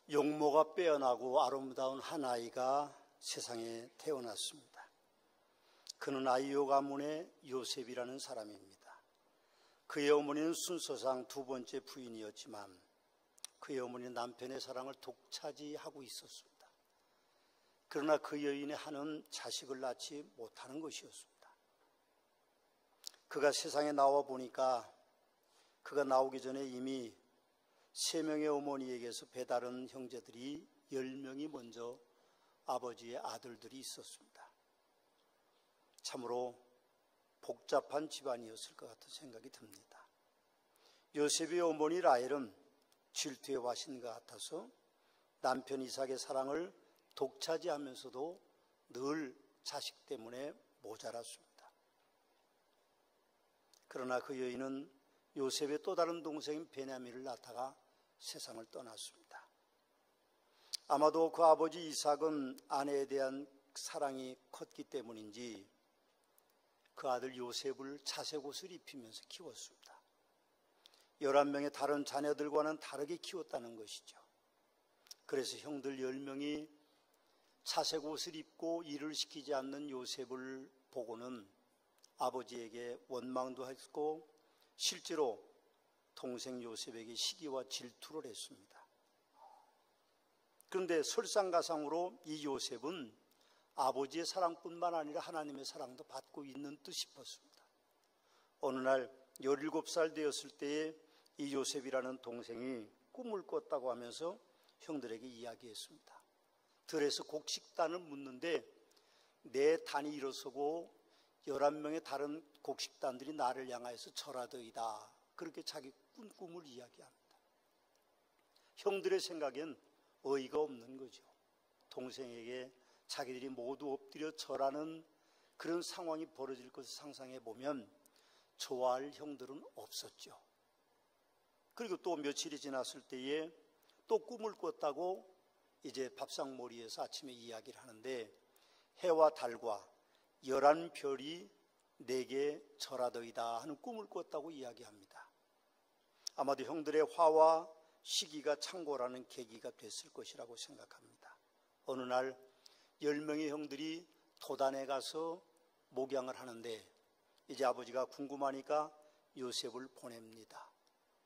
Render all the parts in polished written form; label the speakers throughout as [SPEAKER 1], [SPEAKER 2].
[SPEAKER 1] 용모가 빼어나고 아름다운 한 아이가 세상에 태어났습니다. 그는 아이오 가문의 요셉이라는 사람입니다. 그의 어머니는 순서상 두 번째 부인이었지만 그의 어머니는 남편의 사랑을 독차지하고 있었습니다. 그러나 그 여인의 한은 자식을 낳지 못하는 것이었습니다. 그가 세상에 나와 보니까 그가 나오기 전에 이미 3명의 어머니에게서 배다른 형제들이 10명이 먼저 아버지의 아들들이 있었습니다. 참으로 복잡한 집안이었을 것 같은 생각이 듭니다. 요셉의 어머니 라헬은 질투의 화신과 같아서 남편 이삭의 사랑을 독차지하면서도 늘 자식 때문에 모자랐습니다. 그러나 그 여인은 요셉의 또 다른 동생인 베냐민을 낳다가 세상을 떠났습니다. 아마도 그 아버지 이삭은 아내에 대한 사랑이 컸기 때문인지 그 아들 요셉을 자색옷을 입히면서 키웠습니다. 11명의 다른 자녀들과는 다르게 키웠다는 것이죠. 그래서 형들 10명이 자색옷을 입고 일을 시키지 않는 요셉을 보고는 아버지에게 원망도 했고 실제로 동생 요셉에게 시기와 질투를 했습니다. 그런데 설상가상으로 이 요셉은 아버지의 사랑뿐만 아니라 하나님의 사랑도 받고 있는 듯 싶었습니다. 어느 날 17살 되었을 때에 이 요셉이라는 동생이 꿈을 꿨다고 하면서 형들에게 이야기했습니다. 들에서 곡식단을 묻는데 내 단이 일어서고 11명의 다른 곡식단들이 나를 향하여서 절하더이다. 그렇게 자기 꿈을 이야기합니다. 형들의 생각엔 어이가 없는 거죠. 동생에게 자기들이 모두 엎드려 절하는 그런 상황이 벌어질 것을 상상해 보면 좋아할 형들은 없었죠. 그리고 또 며칠이 지났을 때에 또 꿈을 꿨다고 이제 밥상머리에서 아침에 이야기를 하는데 해와 달과 11별이 내게 절하더이다 하는 꿈을 꿨다고 이야기합니다. 아마도 형들의 화와 시기가 창고라는 계기가 됐을 것이라고 생각합니다. 어느 날 10명의 형들이 도단에 가서 목양을 하는데 이제 아버지가 궁금하니까 요셉을 보냅니다.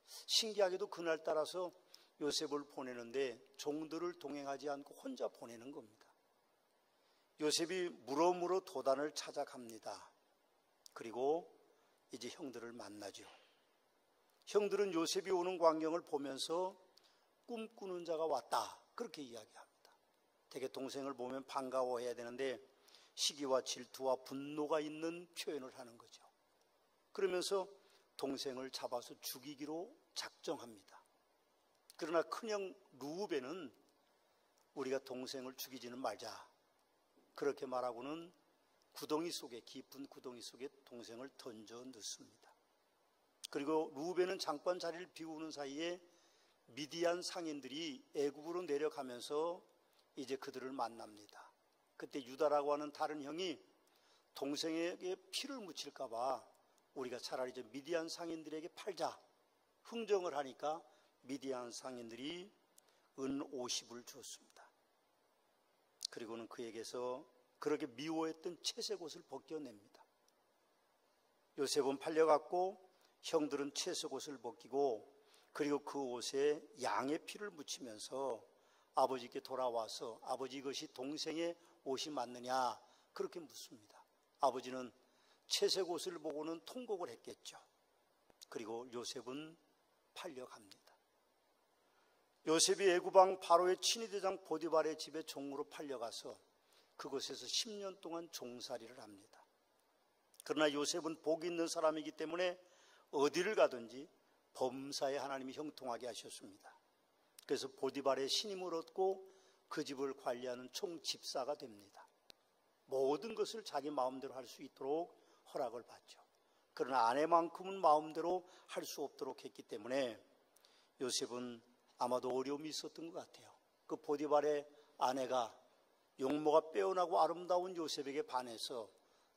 [SPEAKER 1] 신기하게도 그날따라서 요셉을 보내는데 종들을 동행하지 않고 혼자 보내는 겁니다. 요셉이 물어물어 도단을 찾아갑니다. 그리고 이제 형들을 만나죠. 형들은 요셉이 오는 광경을 보면서 꿈꾸는 자가 왔다 그렇게 이야기합니다. 되게 동생을 보면 반가워해야 되는데 시기와 질투와 분노가 있는 표현을 하는 거죠. 그러면서 동생을 잡아서 죽이기로 작정합니다. 그러나 큰형 루벤은 우리가 동생을 죽이지는 말자 그렇게 말하고는 구덩이 속에 깊은 구덩이 속에 동생을 던져 넣습니다. 그리고 루벤은 잠깐 자리를 비우는 사이에 미디안 상인들이 애굽으로 내려가면서 이제 그들을 만납니다. 그때 유다라고 하는 다른 형이 동생에게 피를 묻힐까 봐 우리가 차라리 저 미디안 상인들에게 팔자 흥정을 하니까 미디안 상인들이 은 50을 주었습니다. 그리고는 그에게서 그렇게 미워했던 채색옷을 벗겨냅니다. 요셉은 팔려갔고 형들은 채색옷을 벗기고 그리고 그 옷에 양의 피를 묻히면서 아버지께 돌아와서 아버지 이것이 동생의 옷이 맞느냐 그렇게 묻습니다. 아버지는 채색옷을 보고는 통곡을 했겠죠. 그리고 요셉은 팔려갑니다. 요셉이 애굽왕 바로의 친위대장 보디발의 집에 종으로 팔려가서 그곳에서 10년 동안 종살이를 합니다. 그러나 요셉은 복이 있는 사람이기 때문에 어디를 가든지 범사에 하나님이 형통하게 하셨습니다. 그래서 보디발의 신임을 얻고 그 집을 관리하는 총집사가 됩니다. 모든 것을 자기 마음대로 할 수 있도록 허락을 받죠. 그러나 아내만큼은 마음대로 할 수 없도록 했기 때문에 요셉은 아마도 어려움이 있었던 것 같아요. 그 보디발의 아내가 용모가 빼어나고 아름다운 요셉에게 반해서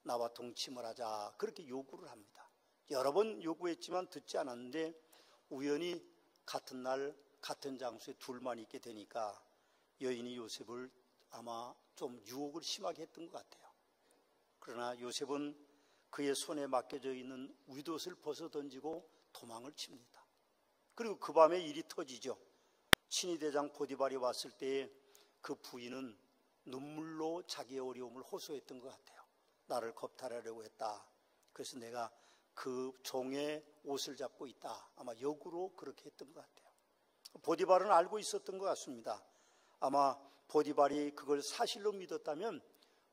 [SPEAKER 1] 나와 동침을 하자 그렇게 요구를 합니다. 여러 번 요구했지만 듣지 않았는데 우연히 같은 날 같은 장소에 둘만 있게 되니까 여인이 요셉을 아마 좀 유혹을 심하게 했던 것 같아요. 그러나 요셉은 그의 손에 맡겨져 있는 윗옷을 벗어 던지고 도망을 칩니다. 그리고 그 밤에 일이 터지죠. 친위대장 보디발이 왔을 때에 그 부인은 눈물로 자기의 어려움을 호소했던 것 같아요. 나를 겁탈하려고 했다. 그래서 내가 그 종의 옷을 잡고 있다. 아마 역으로 그렇게 했던 것 같아요. 보디발은 알고 있었던 것 같습니다. 아마 보디발이 그걸 사실로 믿었다면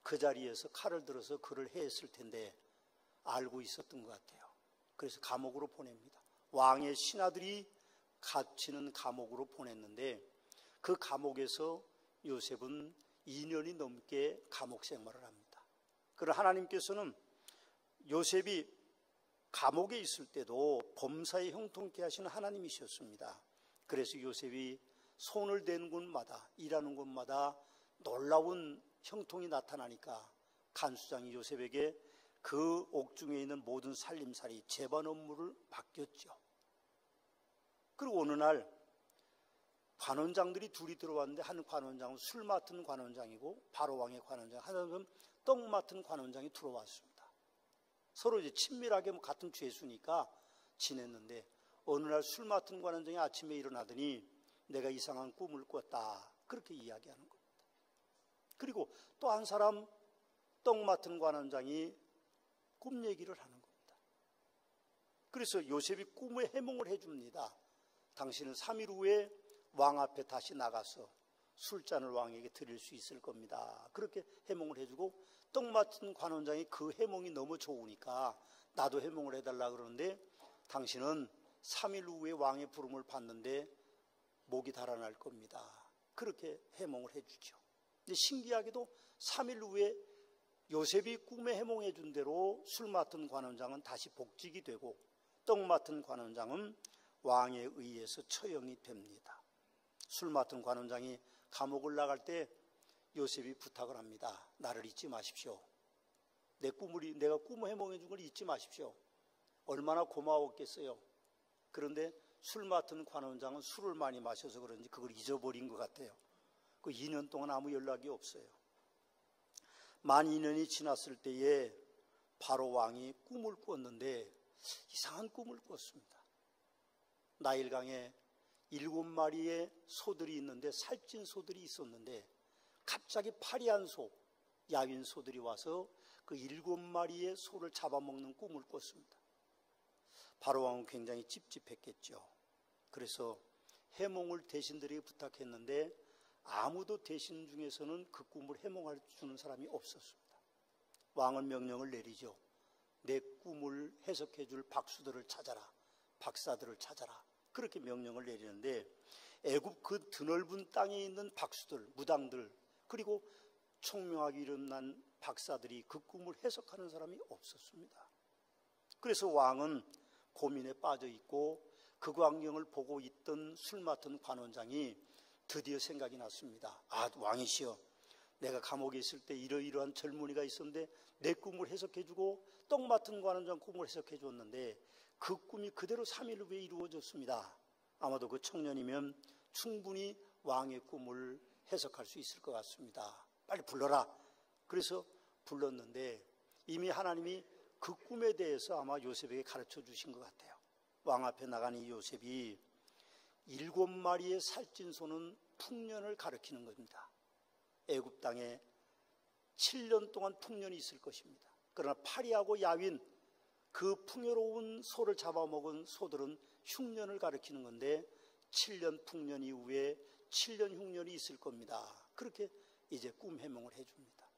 [SPEAKER 1] 그 자리에서 칼을 들어서 그를 해했을 텐데 알고 있었던 것 같아요. 그래서 감옥으로 보냅니다. 왕의 신하들이 갇히는 감옥으로 보냈는데 그 감옥에서 요셉은 2년이 넘게 감옥 생활을 합니다. 그러나 하나님께서는 요셉이 감옥에 있을 때도 범사에 형통케 하시는 하나님이셨습니다. 그래서 요셉이 손을 댄 곳마다, 일하는 곳마다 놀라운 형통이 나타나니까 간수장이 요셉에게 그 옥중에 있는 모든 살림살이 제반 업무를 맡겼죠. 그리고 어느 날 관원장들이 둘이 들어왔는데 한 관원장은 술 맡은 관원장이고 바로왕의 관원장, 한 사람은 떡 맡은 관원장이 들어왔습니다. 서로 이제 친밀하게 같은 죄수니까 지냈는데 어느 날 술 맡은 관원장이 아침에 일어나더니 내가 이상한 꿈을 꿨다. 그렇게 이야기하는 겁니다. 그리고 또 한 사람 떡 맡은 관원장이 꿈 얘기를 하는 겁니다. 그래서 요셉이 꿈에 해몽을 해줍니다. 당신은 3일 후에 왕 앞에 다시 나가서 술잔을 왕에게 드릴 수 있을 겁니다. 그렇게 해몽을 해주고 떡 맡은 관원장이 그 해몽이 너무 좋으니까 나도 해몽을 해달라 그러는데 당신은 3일 후에 왕의 부름을 받는데 목이 달아날 겁니다. 그렇게 해몽을 해주죠. 근데 신기하게도 3일 후에 요셉이 꿈에 해몽해 준 대로 술 맡은 관원장은 다시 복직이 되고 떡 맡은 관원장은 왕에 의해서 처형이 됩니다. 술 맡은 관원장이 감옥을 나갈 때 요셉이 부탁을 합니다. 나를 잊지 마십시오. 내가 꿈을 해몽해 준 걸 잊지 마십시오. 얼마나 고마웠겠어요. 그런데 술 맡은 관원장은 술을 많이 마셔서 그런지 그걸 잊어버린 것 같아요. 그 2년 동안 아무 연락이 없어요. 만 2년이 지났을 때에 바로 왕이 꿈을 꿨는데 이상한 꿈을 꿨습니다. 나일강에 7마리의 소들이 있는데 살찐 소들이 있었는데 갑자기 파리한 소, 야윈 소들이 와서 그 7마리의 소를 잡아먹는 꿈을 꿨습니다. 바로왕은 굉장히 찝찝했겠죠. 그래서 해몽을 대신들에게 부탁했는데 아무도 대신 중에서는 그 꿈을 해몽할 주는 사람이 없었습니다. 왕은 명령을 내리죠. 내 꿈을 해석해 줄 박수들을 찾아라. 박사들을 찾아라. 그렇게 명령을 내리는데 애굽 그 드넓은 땅에 있는 박수들, 무당들 그리고 총명하게 일어난 박사들이 그 꿈을 해석하는 사람이 없었습니다. 그래서 왕은 고민에 빠져 있고 그 광경을 보고 있던 술 맡은 관원장이 드디어 생각이 났습니다. 아, 왕이시여, 내가 감옥에 있을 때 이러이러한 젊은이가 있었는데 내 꿈을 해석해주고 떡 맡은 관원장 꿈을 해석해줬는데 그 꿈이 그대로 3일 후에 이루어졌습니다. 아마도 그 청년이면 충분히 왕의 꿈을 해석할 수 있을 것 같습니다. 빨리 불러라. 그래서 불렀는데 이미 하나님이 그 꿈에 대해서 아마 요셉에게 가르쳐 주신 것 같아요. 왕 앞에 나간 이 요셉이 7마리의 살찐 소는 풍년을 가리키는 겁니다. 애굽 땅에 7년 동안 풍년이 있을 것입니다. 그러나 파리하고 야윈 그 풍요로운 소를 잡아먹은 소들은 흉년을 가리키는 건데 7년 풍년 이후에 7년 흉년이 있을 겁니다. 그렇게 이제 꿈 해몽을 해줍니다.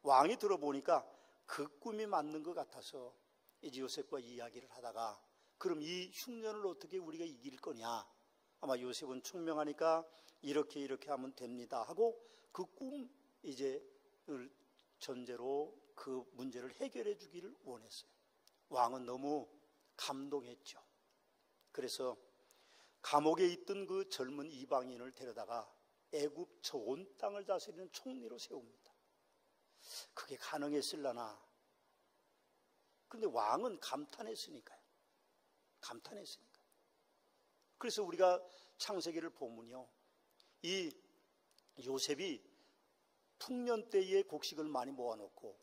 [SPEAKER 1] 왕이 들어보니까 그 꿈이 맞는 것 같아서 이제 요셉과 이야기를 하다가 그럼 이 흉년을 어떻게 우리가 이길 거냐. 아마 요셉은 총명하니까 이렇게 하면 됩니다 하고 그 꿈 이제 전제로 그 문제를 해결해 주기를 원했어요. 왕은 너무 감동했죠. 그래서 감옥에 있던 그 젊은 이방인을 데려다가 애굽 저 온 땅을 다스리는 총리로 세웁니다. 그게 가능했을라나. 그런데 왕은 감탄했으니까요. 그래서 우리가 창세기를 보면요, 이 요셉이 풍년 때에 곡식을 많이 모아놓고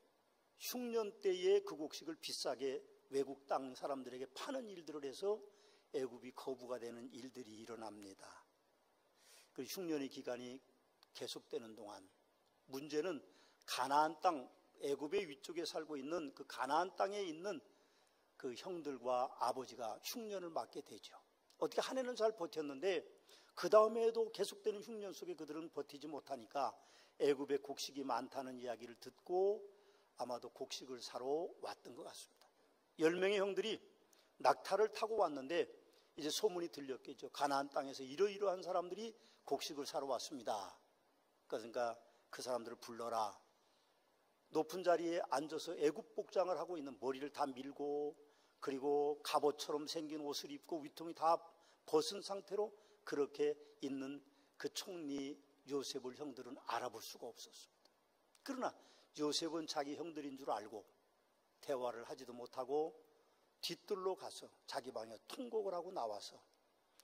[SPEAKER 1] 흉년 때에 그 곡식을 비싸게 외국 땅 사람들에게 파는 일들을 해서 애굽이 거부가 되는 일들이 일어납니다. 그 흉년의 기간이 계속되는 동안 문제는 가나안 땅, 애굽의 위쪽에 살고 있는 그 가나안 땅에 있는 그 형들과 아버지가 흉년을 맞게 되죠. 어떻게 한 해는 잘 버텼는데 그 다음에도 계속되는 흉년 속에 그들은 버티지 못하니까 애굽에 곡식이 많다는 이야기를 듣고 아마도 곡식을 사러 왔던 것 같습니다. 10명의 형들이 낙타를 타고 왔는데 이제 소문이 들렸겠죠. 가나안 땅에서 이러이러한 사람들이 곡식을 사러 왔습니다. 그러니까 그 사람들을 불러라. 높은 자리에 앉아서 애굽 복장을 하고 있는, 머리를 다 밀고 그리고 갑옷처럼 생긴 옷을 입고 위통이 다 벗은 상태로 그렇게 있는 그 총리 요셉을 형들은 알아볼 수가 없었습니다. 그러나 요셉은 자기 형들인 줄 알고 대화를 하지도 못하고 뒤뜰로 가서 자기 방에 통곡을 하고 나와서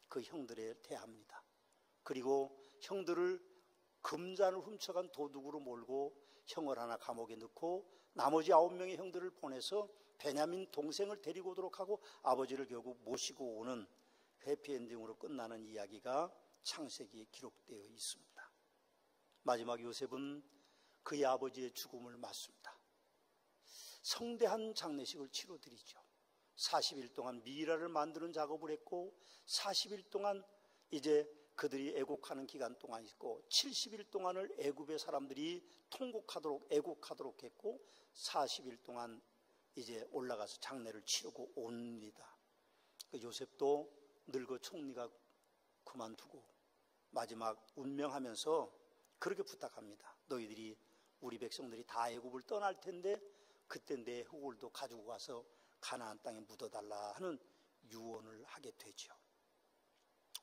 [SPEAKER 1] 그 형들에 대합니다. 그리고 형들을 금잔을 훔쳐간 도둑으로 몰고 형을 하나 감옥에 넣고 나머지 9명의 형들을 보내서 베냐민 동생을 데리고 오도록 하고 아버지를 결국 모시고 오는 해피엔딩으로 끝나는 이야기가 창세기에 기록되어 있습니다. 마지막 요셉은 그의 아버지의 죽음을 맞습니다. 성대한 장례식을 치러드리죠. 40일 동안 미이라를 만드는 작업을 했고 40일 동안 이제 그들이 애곡하는 기간 동안 있고 70일 동안을 애굽의 사람들이 통곡하도록 애곡하도록 했고 40일 동안 이제 올라가서 장례를 치르고 옵니다. 그 요셉도 늙어 총리가 그만두고 마지막 운명하면서 그렇게 부탁합니다. 너희들이 우리 백성들이 다 애굽을 떠날 텐데 그때 내 흙을도 가지고 가서 가나안 땅에 묻어달라 하는 유언을 하게 되죠.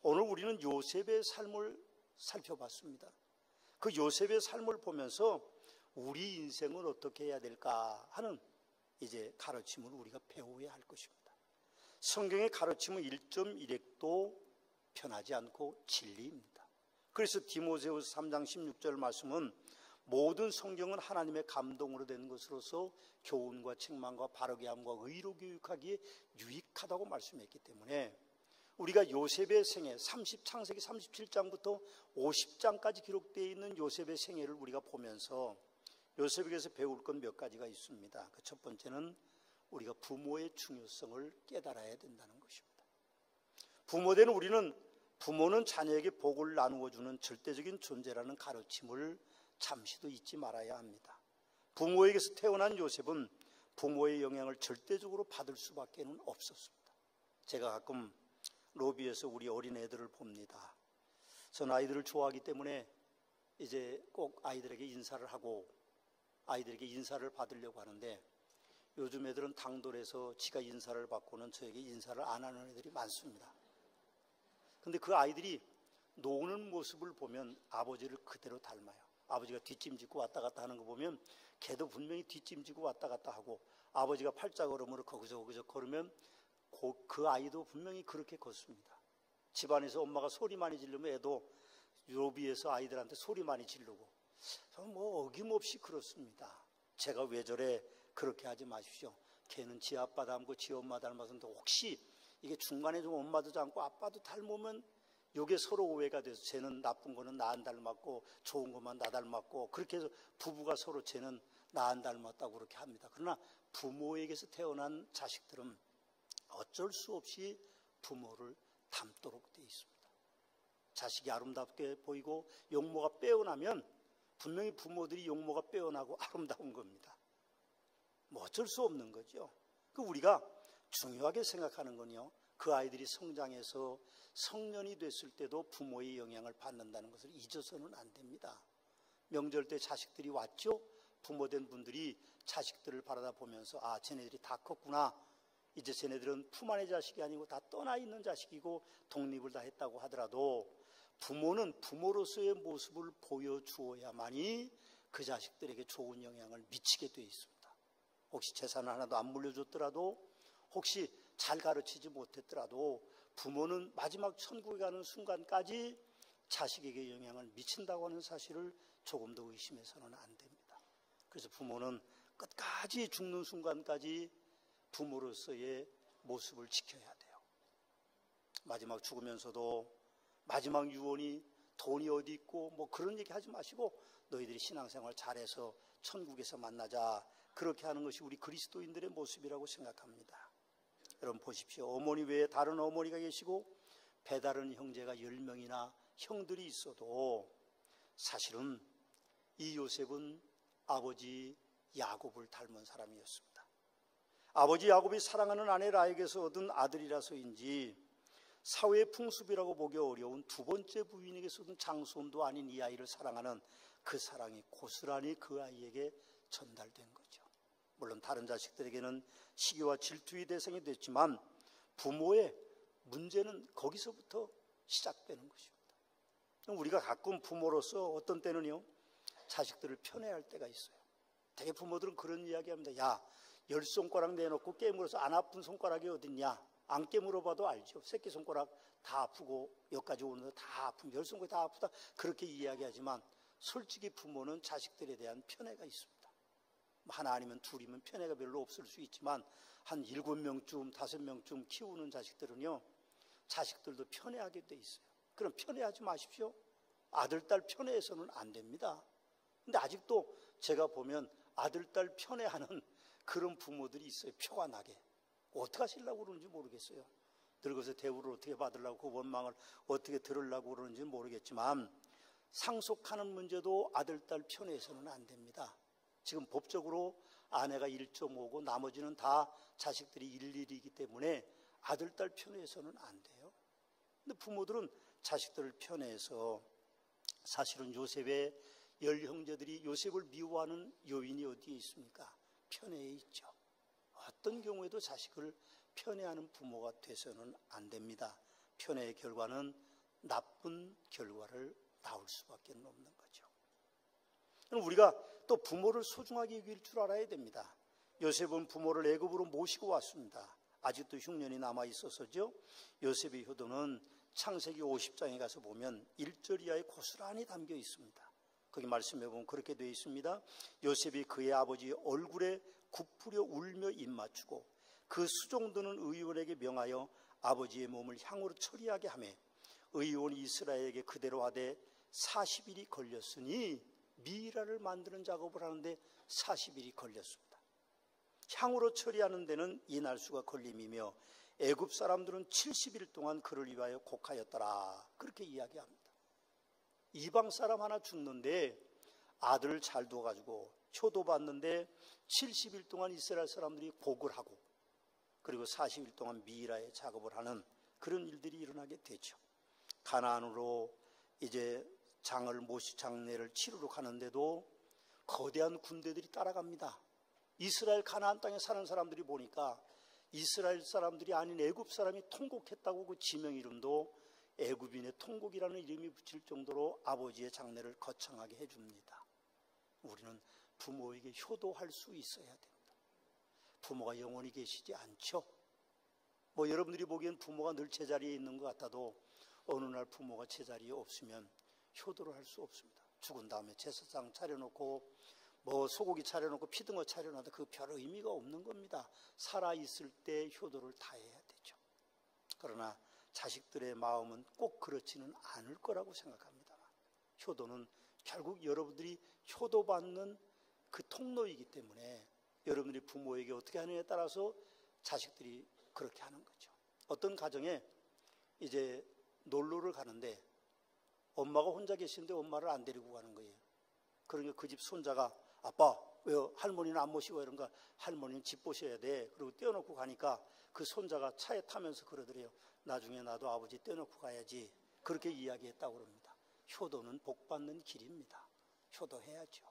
[SPEAKER 1] 오늘 우리는 요셉의 삶을 살펴봤습니다. 그 요셉의 삶을 보면서 우리 인생을 어떻게 해야 될까 하는 이제 가르침을 우리가 배워야 할 것입니다. 성경의 가르침은 1.1핵도 변하지 않고 진리입니다. 그래서 디모데후서 3장 16절 말씀은 모든 성경은 하나님의 감동으로 된 것으로서 교훈과 책망과 바르게 함과 의로 교육하기에 유익하다고 말씀했기 때문에 우리가 요셉의 생애 창세기 37장부터 50장까지 기록되어 있는 요셉의 생애를 우리가 보면서 요셉에게서 배울 건 몇 가지가 있습니다. 그 첫 번째는 우리가 부모의 중요성을 깨달아야 된다는 것입니다. 부모된 우리는 부모는 자녀에게 복을 나누어 주는 절대적인 존재라는 가르침을 잠시도 잊지 말아야 합니다. 부모에게서 태어난 요셉은 부모의 영향을 절대적으로 받을 수밖에 없었습니다. 제가 가끔 로비에서 우리 어린애들을 봅니다. 저는 아이들을 좋아하기 때문에 이제 꼭 아이들에게 인사를 하고 아이들에게 인사를 받으려고 하는데 요즘 애들은 당돌해서 지가 인사를 받고는 저에게 인사를 안 하는 애들이 많습니다. 근데 그 아이들이 노는 모습을 보면 아버지를 그대로 닮아요. 아버지가 뒷짐짓고 왔다 갔다 하는 거 보면 걔도 분명히 뒷짐지고 왔다 갔다 하고 아버지가 팔자걸음으로 거기서 걸으면 그 아이도 분명히 그렇게 걷습니다. 집안에서 엄마가 소리 많이 지르면 애도 로비에서 아이들한테 소리 많이 지르고 뭐 어김없이 그렇습니다. 제가 왜 저래 그렇게 하지 마십시오. 걔는 지 아빠 닮고 지 엄마 닮아서인데 혹시 이게 중간에 좀 엄마도 닮고 아빠도 닮으면 이게 서로 오해가 돼서 쟤는 나쁜 거는 나 안 닮았고 좋은 것만 나 닮았고 그렇게 해서 부부가 서로 쟤는 나 안 닮았다고 그렇게 합니다. 그러나 부모에게서 태어난 자식들은 어쩔 수 없이 부모를 닮도록 되어 있습니다. 자식이 아름답게 보이고 용모가 빼어나면 분명히 부모들이 용모가 빼어나고 아름다운 겁니다. 뭐 어쩔 수 없는 거죠. 우리가 중요하게 생각하는 건요, 그 아이들이 성장해서 성년이 됐을 때도 부모의 영향을 받는다는 것을 잊어서는 안 됩니다. 명절 때 자식들이 왔죠? 부모된 분들이 자식들을 바라다 보면서 아, 쟤네들이 다 컸구나. 이제 쟤네들은 품 안의 자식이 아니고 다 떠나 있는 자식이고 독립을 다 했다고 하더라도 부모는 부모로서의 모습을 보여주어야만이 그 자식들에게 좋은 영향을 미치게 되어 있습니다. 혹시 재산을 하나도 안 물려줬더라도 혹시 잘 가르치지 못했더라도 부모는 마지막 천국에 가는 순간까지 자식에게 영향을 미친다고 하는 사실을 조금 더 의심해서는 안 됩니다. 그래서 부모는 끝까지 죽는 순간까지 부모로서의 모습을 지켜야 돼요. 마지막 죽으면서도 마지막 유언이 돈이 어디 있고 뭐 그런 얘기 하지 마시고 너희들이 신앙생활 잘해서 천국에서 만나자, 그렇게 하는 것이 우리 그리스도인들의 모습이라고 생각합니다. 여러분 보십시오. 어머니 외에 다른 어머니가 계시고 배다른 형제가 10명이나 형들이 있어도 사실은 이 요셉은 아버지 야곱을 닮은 사람이었습니다. 아버지 야곱이 사랑하는 아내 라헬에게서 얻은 아들이라서인지 사회의 풍습이라고 보기 어려운 두 번째 부인에게서 얻은 장손도 아닌 이 아이를 사랑하는 그 사랑이 고스란히 그 아이에게 전달된 거죠. 물론 다른 자식들에게는 시기와 질투의 대상이 됐지만 부모의 문제는 거기서부터 시작되는 것입니다. 우리가 가끔 부모로서 어떤 때는요, 자식들을 편애할 때가 있어요. 되게 부모들은 그런 이야기 합니다. 야, 10손가락 내놓고 깨물어서 안 아픈 손가락이 어딨냐? 안 깨물어봐도 알죠. 새끼손가락 다 아프고 여기까지 오는 거 다 아프면 10손가락이 다 아프다, 그렇게 이야기하지만 솔직히 부모는 자식들에 대한 편애가 있습니다. 하나 아니면 둘이면 편애가 별로 없을 수 있지만 한 7명쯤 5명쯤 키우는 자식들은요, 자식들도 편애하게 돼 있어요. 그럼 편애하지 마십시오. 아들, 딸 편애해서는 안 됩니다. 근데 아직도 제가 보면 아들, 딸 편애하는 그런 부모들이 있어요. 표가 나게. 어떻게 하시려고 그러는지 모르겠어요. 늙어서 대우를 어떻게 받으려고, 그 원망을 어떻게 들으려고 그러는지 모르겠지만 상속하는 문제도 아들, 딸 편애해서는 안 됩니다. 지금 법적으로 아내가 1.5고 나머지는 다 자식들이 1,1이기 때문에 아들, 딸 편애해서는 안 돼요. 근데 부모들은 자식들을 편애해서, 사실은 요셉의 10형제들이 요셉을 미워하는 요인이 어디에 있습니까? 편애에 있죠. 어떤 경우에도 자식을 편애하는 부모가 돼서는 안 됩니다. 편애의 결과는 나쁜 결과를 낳을 수밖에 없는 거죠. 우리가 또 부모를 소중하게 여길 줄 알아야 됩니다. 요셉은 부모를 애굽으로 모시고 왔습니다. 아직도 흉년이 남아있어서죠. 요셉의 효도는 창세기 50장에 가서 보면 1절 이하에 고스란히 담겨 있습니다. 거기 말씀해 보면 그렇게 되어 있습니다. 요셉이 그의 아버지 얼굴에 굽부려 울며 입맞추고 그 수종드는 의원에게 명하여 아버지의 몸을 향으로 처리하게 하며 의원이 이스라엘에게 그대로 하되 40일이 걸렸으니, 미라를 만드는 작업을 하는데 40일이 걸렸습니다. 향으로 처리하는 데는 이날수가 걸림이며 애굽 사람들은 70일 동안 그를 위하여 곡하였더라, 그렇게 이야기합니다. 이방 사람 하나 죽는데 아들을 잘 두어가지고 효도받는데 70일 동안 이스라엘 사람들이 곡을 하고 그리고 40일 동안 미라의 작업을 하는 그런 일들이 일어나게 되죠. 가나안으로 이제 장례를 치르러 가는데도 거대한 군대들이 따라갑니다. 이스라엘 가나안 땅에 사는 사람들이 보니까 이스라엘 사람들이 아닌 애굽 사람이 통곡했다고 그 지명 이름도 애굽인의 통곡이라는 이름이 붙일 정도로 아버지의 장례를 거창하게 해줍니다. 우리는 부모에게 효도할 수 있어야 됩니다. 부모가 영원히 계시지 않죠. 뭐 여러분들이 보기엔 부모가 늘 제자리에 있는 것 같아도 어느 날 부모가 제자리에 없으면 효도를 할 수 없습니다. 죽은 다음에 제사상 차려놓고 뭐 소고기 차려놓고 피등어 차려놔도 그 별 의미가 없는 겁니다. 살아있을 때 효도를 다해야 되죠. 그러나 자식들의 마음은 꼭 그렇지는 않을 거라고 생각합니다. 효도는 결국 여러분들이 효도받는 그 통로이기 때문에 여러분들이 부모에게 어떻게 하느냐에 따라서 자식들이 그렇게 하는 거죠. 어떤 가정에 이제 놀러를 가는데 엄마가 혼자 계시는데 엄마를 안 데리고 가는 거예요. 그러니까 그 집 손자가 아빠 왜 할머니는 안 모시고 이런가, 할머니는 집 보셔야 돼. 그리고 떼어놓고 가니까 그 손자가 차에 타면서 그러더래요. 나중에 나도 아버지 떼어놓고 가야지. 그렇게 이야기했다고 그럽니다. 효도는 복받는 길입니다. 효도해야죠.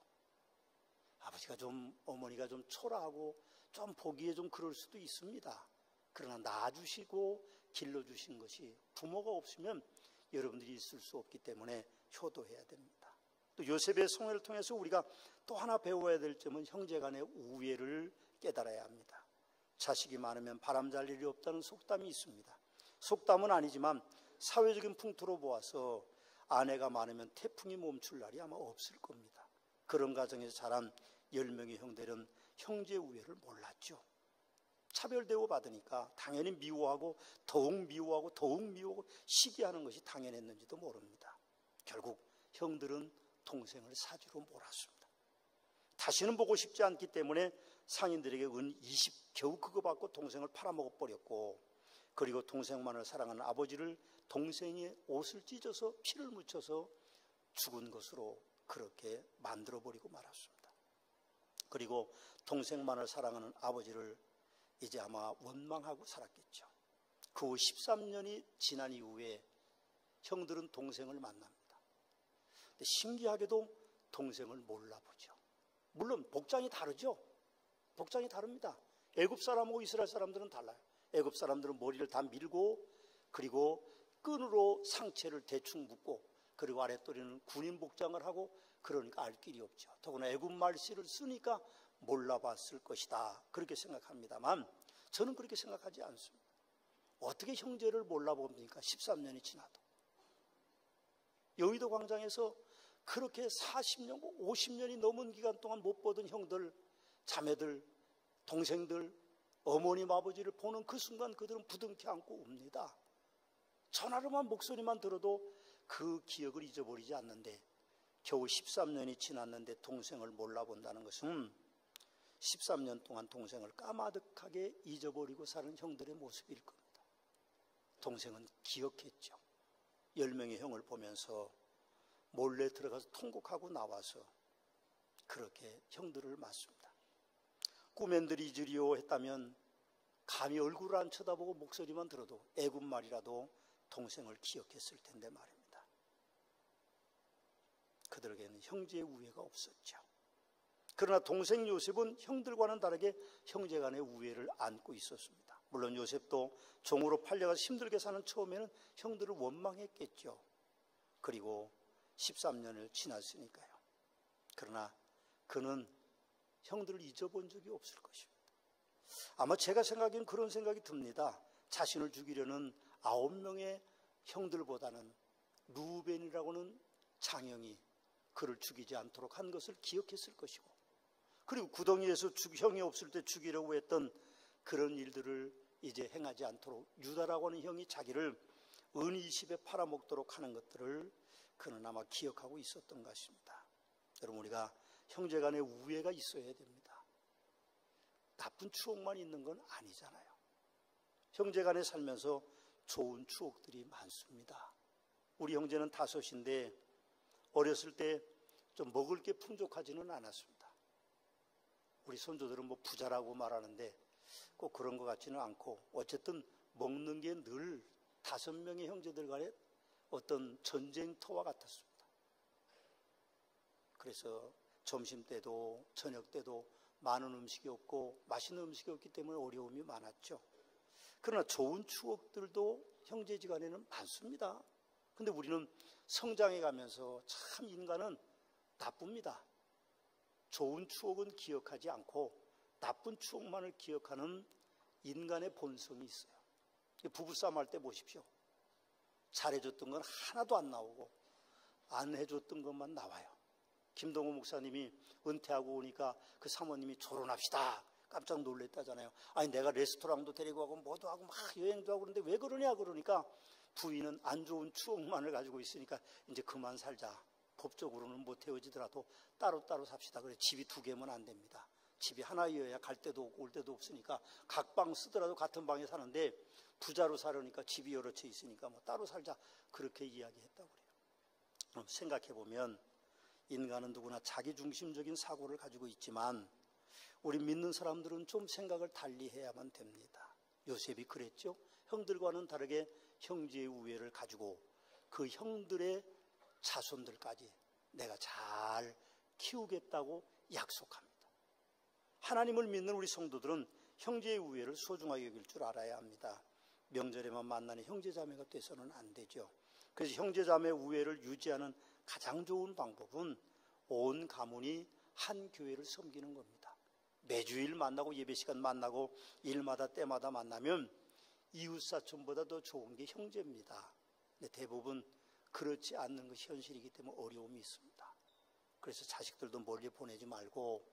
[SPEAKER 1] 아버지가 좀, 어머니가 좀 초라하고 좀 보기에 좀 그럴 수도 있습니다. 그러나 낳아주시고 길러주신 것이 부모가 없으면 여러분들이 있을 수 없기 때문에 효도해야 됩니다. 또 요셉의 성회를 통해서 우리가 또 하나 배워야 될 점은 형제간의 우애를 깨달아야 합니다. 자식이 많으면 바람 잘 일이 없다는 속담이 있습니다. 속담은 아니지만 사회적인 풍토로 보아서 아내가 많으면 태풍이 멈출 날이 아마 없을 겁니다. 그런 가정에서 자란 10명의 형들은 형제 우애를 몰랐죠. 차별대우 받으니까 당연히 미워하고 더욱 미워하고 시기하는 것이 당연했는지도 모릅니다. 결국 형들은 동생을 사지로 몰았습니다. 다시는 보고 싶지 않기 때문에 상인들에게 은 20 겨우 그거 받고 동생을 팔아먹어버렸고, 그리고 동생만을 사랑하는 아버지를 동생의 옷을 찢어서 피를 묻혀서 죽은 것으로 그렇게 만들어버리고 말았습니다. 그리고 동생만을 사랑하는 아버지를 이제 아마 원망하고 살았겠죠. 그 후 13년이 지난 이후에 형들은 동생을 만납니다. 근데 신기하게도 동생을 몰라보죠. 물론 복장이 다르죠. 복장이 다릅니다. 애굽 사람하고 이스라엘 사람들은 달라요. 애굽 사람들은 머리를 다 밀고, 그리고 끈으로 상체를 대충 묶고, 그리고 아랫도리는 군인 복장을 하고, 그러니까 알 길이 없죠. 더구나 애굽 말씨를 쓰니까 몰라봤을 것이다, 그렇게 생각합니다만 저는 그렇게 생각하지 않습니다. 어떻게 형제를 몰라봅니까? 13년이 지나도. 여의도 광장에서 그렇게 40년, 50년이 넘은 기간 동안 못 보던 형들, 자매들, 동생들, 어머님, 아버지를 보는 그 순간 그들은 부둥켜 안고 웁니다. 전화로만 목소리만 들어도 그 기억을 잊어버리지 않는데, 겨우 13년이 지났는데 동생을 몰라본다는 것은 13년 동안 동생을 까마득하게 잊어버리고 사는 형들의 모습일 겁니다. 동생은 기억했죠. 10명의 형을 보면서 몰래 들어가서 통곡하고 나와서 그렇게 형들을 맞습니다. 꾸멘들이 잊으리오 했다면 감히 얼굴을 안 쳐다보고 목소리만 들어도 애굽 말이라도 동생을 기억했을 텐데 말입니다. 그들에게는 형제의 우애가 없었죠. 그러나 동생 요셉은 형들과는 다르게 형제 간의 우애를 안고 있었습니다. 물론 요셉도 종으로 팔려가서 힘들게 사는 처음에는 형들을 원망했겠죠. 그리고 13년을 지났으니까요. 그러나 그는 형들을 잊어본 적이 없을 것입니다. 아마 제가 생각엔 그런 생각이 듭니다. 자신을 죽이려는 9명의 형들보다는 루벤이라고는 장형이 그를 죽이지 않도록 한 것을 기억했을 것이고, 그리고 구덩이에서 형이 없을 때 죽이려고 했던 그런 일들을 이제 행하지 않도록 유다라고 하는 형이 자기를 은 20에 팔아먹도록 하는 것들을 그는 아마 기억하고 있었던 것입니다. 여러분, 우리가 형제 간의 우애가 있어야 됩니다. 나쁜 추억만 있는 건 아니잖아요. 형제 간에 살면서 좋은 추억들이 많습니다. 우리 형제는 5인데 어렸을 때 좀 먹을 게 풍족하지는 않았습니다. 우리 손주들은 뭐 부자라고 말하는데 꼭 그런 것 같지는 않고, 어쨌든 먹는 게 늘 5명의 형제들 간의 어떤 전쟁터와 같았습니다. 그래서 점심 때도 저녁 때도 많은 음식이 없고 맛있는 음식이 없기 때문에 어려움이 많았죠. 그러나 좋은 추억들도 형제지간에는 많습니다. 근데 우리는 성장해 가면서 참 인간은 나쁩니다. 좋은 추억은 기억하지 않고 나쁜 추억만을 기억하는 인간의 본성이 있어요. 부부싸움 할 때 보십시오. 잘해줬던 건 하나도 안 나오고 안 해줬던 것만 나와요. 김동호 목사님이 은퇴하고 오니까 그 사모님이 결혼합시다 깜짝 놀랐다잖아요. 아니, 내가 레스토랑도 데리고 가고 뭐도 하고 막 여행도 하고 그러는데 왜 그러냐 그러니까 부인은 안 좋은 추억만을 가지고 있으니까 이제 그만 살자. 법적으로는 못 헤어지더라도 따로따로 삽시다. 그래, 집이 2개면 안 됩니다. 집이 하나여야 갈 데도 없고 올 데도 없으니까 각 방 쓰더라도 같은 방에 사는데 부자로 살으니까 집이 여러 채 있으니까 뭐 따로 살자, 그렇게 이야기했다고 그래요. 그럼 생각해보면 인간은 누구나 자기중심적인 사고를 가지고 있지만 우리 믿는 사람들은 좀 생각을 달리 해야만 됩니다. 요셉이 그랬죠. 형들과는 다르게 형제의 우애를 가지고 그 형들의 자손들까지 내가 잘 키우겠다고 약속합니다. 하나님을 믿는 우리 성도들은 형제의 우애를 소중하게 여길 줄 알아야 합니다. 명절에만 만나는 형제자매가 돼서는 안 되죠. 그래서 형제자매 우애를 유지하는 가장 좋은 방법은 온 가문이 한 교회를 섬기는 겁니다. 매주일 만나고 예배 시간 만나고 일마다 때마다 만나면 이웃사촌보다 더 좋은 게 형제입니다. 근데 대부분 그렇지 않는 것이 현실이기 때문에 어려움이 있습니다. 그래서 자식들도 멀리 보내지 말고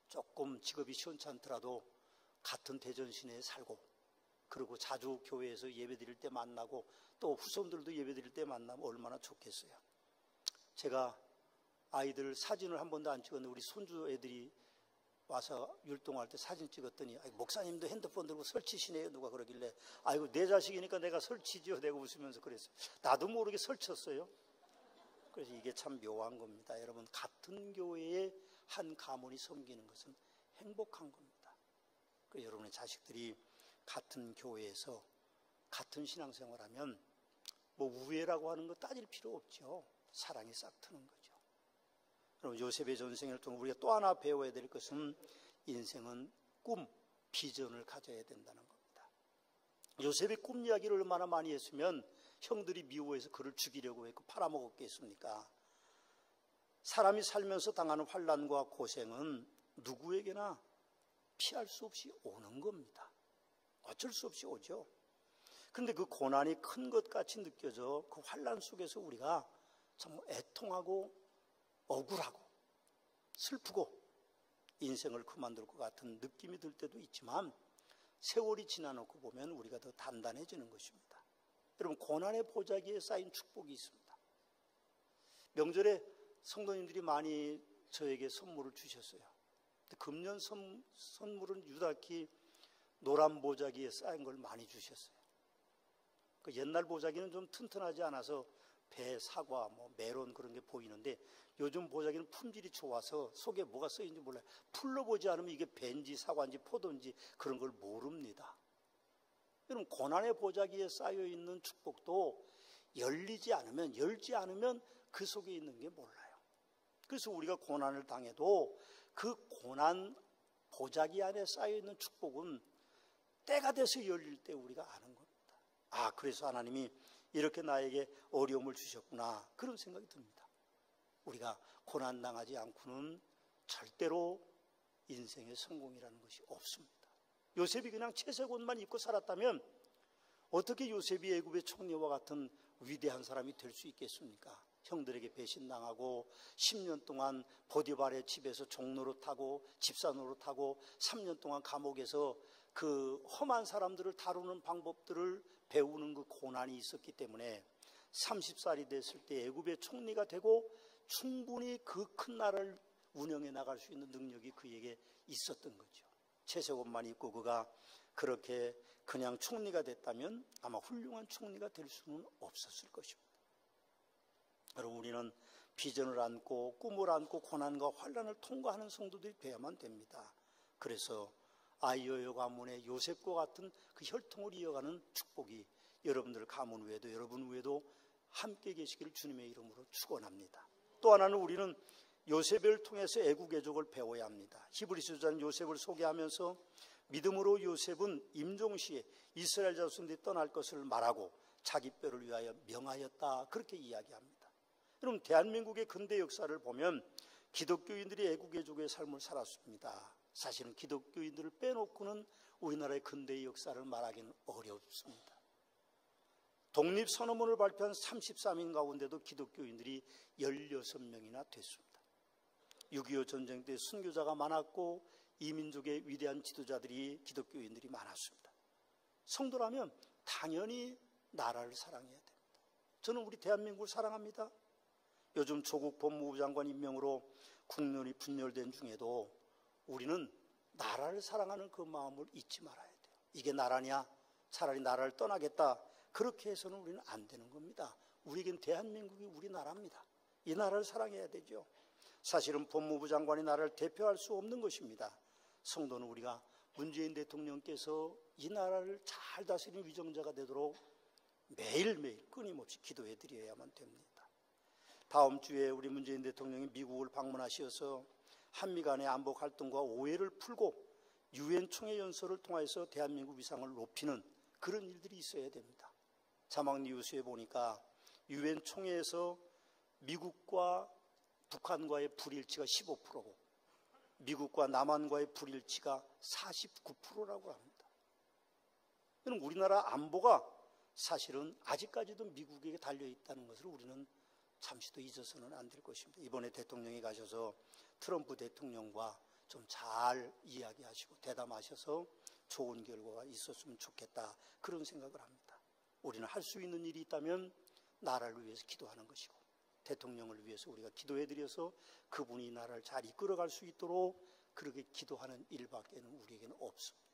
[SPEAKER 1] 조금 직업이 시원찮더라도 같은 대전 시내에 살고, 그리고 자주 교회에서 예배드릴 때 만나고 또 후손들도 예배드릴 때 만나면 얼마나 좋겠어요. 제가 아이들 사진을 한 번도 안 찍었는데 우리 손주 애들이 와서 율동할 때 사진 찍었더니 목사님도 핸드폰 들고 설치시네요. 누가 그러길래 아이고 내 자식이니까 내가 설치지요. 내가 웃으면서 그랬어요. 나도 모르게 설쳤어요. 그래서 이게 참 묘한 겁니다. 여러분, 같은 교회에 한 가문이 섬기는 것은 행복한 겁니다. 그래서 여러분의 자식들이 같은 교회에서 같은 신앙생활하면 뭐 우애라고 하는 거 따질 필요 없죠. 사랑이 싹 트는 거죠. 그럼 요셉의 전생을 통해 우리가 또 하나 배워야 될 것은 인생은 꿈, 비전을 가져야 된다는 겁니다. 요셉의 꿈 이야기를 얼마나 많이 했으면 형들이 미워해서 그를 죽이려고 했고 팔아먹었겠습니까? 사람이 살면서 당하는 환난과 고생은 누구에게나 피할 수 없이 오는 겁니다. 어쩔 수 없이 오죠. 그런데 그 고난이 큰 것 같이 느껴져 그 환난 속에서 우리가 정말 애통하고 억울하고 슬프고 인생을 그만둘 것 같은 느낌이 들 때도 있지만 세월이 지나놓고 보면 우리가 더 단단해지는 것입니다. 여러분, 고난의 보자기에 쌓인 축복이 있습니다. 명절에 성도님들이 많이 저에게 선물을 주셨어요. 근데 금년 선물은 유달히 노란 보자기에 쌓인 걸 많이 주셨어요. 그 옛날 보자기는 좀 튼튼하지 않아서 배, 사과, 메론 그런 게 보이는데 요즘 보자기는 품질이 좋아서 속에 뭐가 써있는지 몰라요. 풀러보지 않으면 이게 배인지 사과인지 포도인지 그런 걸 모릅니다. 여러분, 고난의 보자기에 쌓여있는 축복도 열지 않으면 그 속에 있는 게 몰라요. 그래서 우리가 고난을 당해도 그 고난 보자기 안에 쌓여있는 축복은 때가 돼서 열릴 때 우리가 아는 겁니다. 아, 그래서 하나님이 이렇게 나에게 어려움을 주셨구나, 그런 생각이 듭니다. 우리가 고난당하지 않고는 절대로 인생의 성공이라는 것이 없습니다. 요셉이 그냥 채색 옷만 입고 살았다면 어떻게 요셉이 애굽의 총리와 같은 위대한 사람이 될 수 있겠습니까? 형들에게 배신당하고 10년 동안 보디발의 집에서 종노릇하고 집사노릇하고 3년 동안 감옥에서 그 험한 사람들을 다루는 방법들을 배우는 그 고난이 있었기 때문에 30살이 됐을 때 애굽의 총리가 되고 충분히 그 큰 나라를 운영해 나갈 수 있는 능력이 그에게 있었던 거죠. 채색 옷만 입고 그가 그렇게 그냥 총리가 됐다면 아마 훌륭한 총리가 될 수는 없었을 것입니다. 여러분, 우리는 비전을 안고 꿈을 안고 고난과 환난을 통과하는 성도들이 되어야만 됩니다. 그래서 아이여 가문의 요셉과 같은 그 혈통을 이어가는 축복이 여러분들 가문 외에도 여러분 외에도 함께 계시기를 주님의 이름으로 축원합니다. 또 하나는 우리는 요셉을 통해서 애국애족을 배워야 합니다. 히브리서자는 요셉을 소개하면서 믿음으로 요셉은 임종시에 이스라엘 자손들이 떠날 것을 말하고 자기 뼈를 위하여 명하였다, 그렇게 이야기합니다. 여러분, 대한민국의 근대 역사를 보면 기독교인들이 애국애족의 삶을 살았습니다. 사실은 기독교인들을 빼놓고는 우리나라의 근대의 역사를 말하기는 어렵습니다. 독립선언문을 발표한 33인 가운데도 기독교인들이 16명이나 됐습니다. 6.25 전쟁 때 순교자가 많았고 이민족의 위대한 지도자들이 기독교인들이 많았습니다. 성도라면 당연히 나라를 사랑해야 됩니다. 저는 우리 대한민국을 사랑합니다. 요즘 조국 법무부 장관 임명으로 국론이 분열된 중에도 우리는 나라를 사랑하는 그 마음을 잊지 말아야 돼요. 이게 나라냐? 차라리 나라를 떠나겠다, 그렇게 해서는 우리는 안 되는 겁니다. 우리에겐 대한민국이 우리나라입니다. 이 나라를 사랑해야 되죠. 사실은 법무부 장관이 나라를 대표할 수 없는 것입니다. 성도는 우리가 문재인 대통령께서 이 나라를 잘 다스리는 위정자가 되도록 매일매일 끊임없이 기도해 드려야만 됩니다. 다음 주에 우리 문재인 대통령이 미국을 방문하셔서 한미 간의 안보 갈등과 오해를 풀고 유엔 총회 연설을 통해서 대한민국 위상을 높이는 그런 일들이 있어야 됩니다. 자막 뉴스에 보니까 유엔 총회에서 미국과 북한과의 불일치가 15%고 미국과 남한과의 불일치가 49%라고 합니다. 우리나라 안보가 사실은 아직까지도 미국에게 달려있다는 것을 우리는 잠시도 잊어서는 안 될 것입니다. 이번에 대통령이 가셔서 트럼프 대통령과 좀 잘 이야기하시고 대담하셔서 좋은 결과가 있었으면 좋겠다, 그런 생각을 합니다. 우리는 할 수 있는 일이 있다면 나라를 위해서 기도하는 것이고, 대통령을 위해서 우리가 기도해드려서 그분이 나라를 잘 이끌어갈 수 있도록 그렇게 기도하는 일밖에는 우리에게는 없습니다.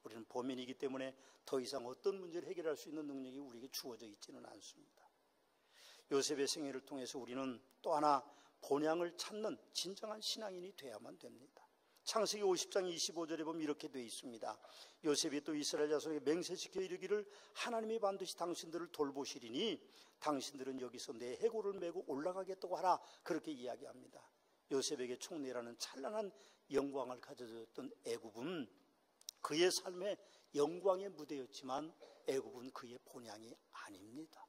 [SPEAKER 1] 우리는 범인이기 때문에 더 이상 어떤 문제를 해결할 수 있는 능력이 우리에게 주어져 있지는 않습니다. 요셉의 생애를 통해서 우리는 또 하나 본향을 찾는 진정한 신앙인이 되어야만 됩니다. 창세기 50장 25절에 보면 이렇게 되어 있습니다. 요셉이 또 이스라엘 자손에게 맹세시켜 이르기를 하나님이 반드시 당신들을 돌보시리니 당신들은 여기서 내 해골을 메고 올라가겠다고 하라, 그렇게 이야기합니다. 요셉에게 총리라는 찬란한 영광을 가져줬던 애굽은 그의 삶의 영광의 무대였지만 애굽은 그의 본향이 아닙니다.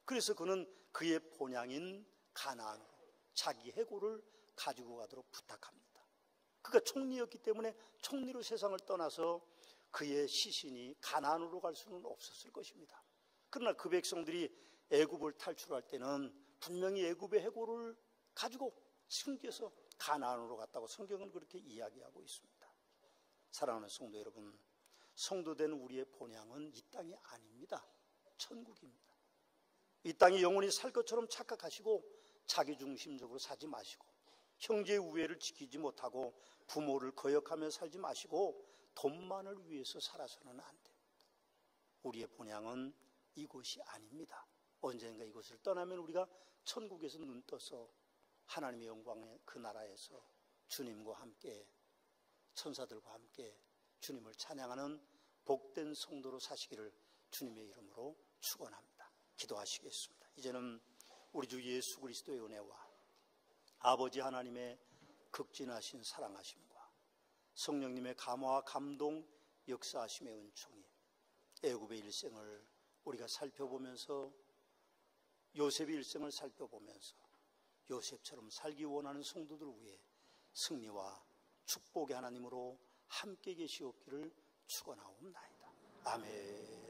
[SPEAKER 1] 그래서 그는 그의 본향인 가나안으로 자기 해골을 가지고 가도록 부탁합니다. 그가 총리였기 때문에 총리로 세상을 떠나서 그의 시신이 가나안으로 갈 수는 없었을 것입니다. 그러나 그 백성들이 애굽을 탈출할 때는 분명히 애굽의 해골을 가지고 숨겨서 가나안으로 갔다고 성경은 그렇게 이야기하고 있습니다. 사랑하는 성도 여러분, 성도된 우리의 본향은 이 땅이 아닙니다. 천국입니다. 이 땅이 영원히 살 것처럼 착각하시고 자기중심적으로 사지 마시고 형제의 우애를 지키지 못하고 부모를 거역하며 살지 마시고 돈만을 위해서 살아서는 안 됩니다. 우리의 본향은 이곳이 아닙니다. 언젠가 이곳을 떠나면 우리가 천국에서 눈 떠서 하나님의 영광의 그 나라에서 주님과 함께 천사들과 함께 주님을 찬양하는 복된 성도로 사시기를 주님의 이름으로 축원합니다. 기도하시겠습니다. 이제는 우리 주 예수 그리스도의 은혜와 아버지 하나님의 극진하신 사랑하심과 성령님의 감화와 감동 역사하심의 은총이 애굽의 일생을 우리가 살펴보면서 요셉의 일생을 살펴보면서 요셉처럼 살기 원하는 성도들을 위해 승리와 축복의 하나님으로 함께 계시옵기를 축원하옵나이다. 아멘.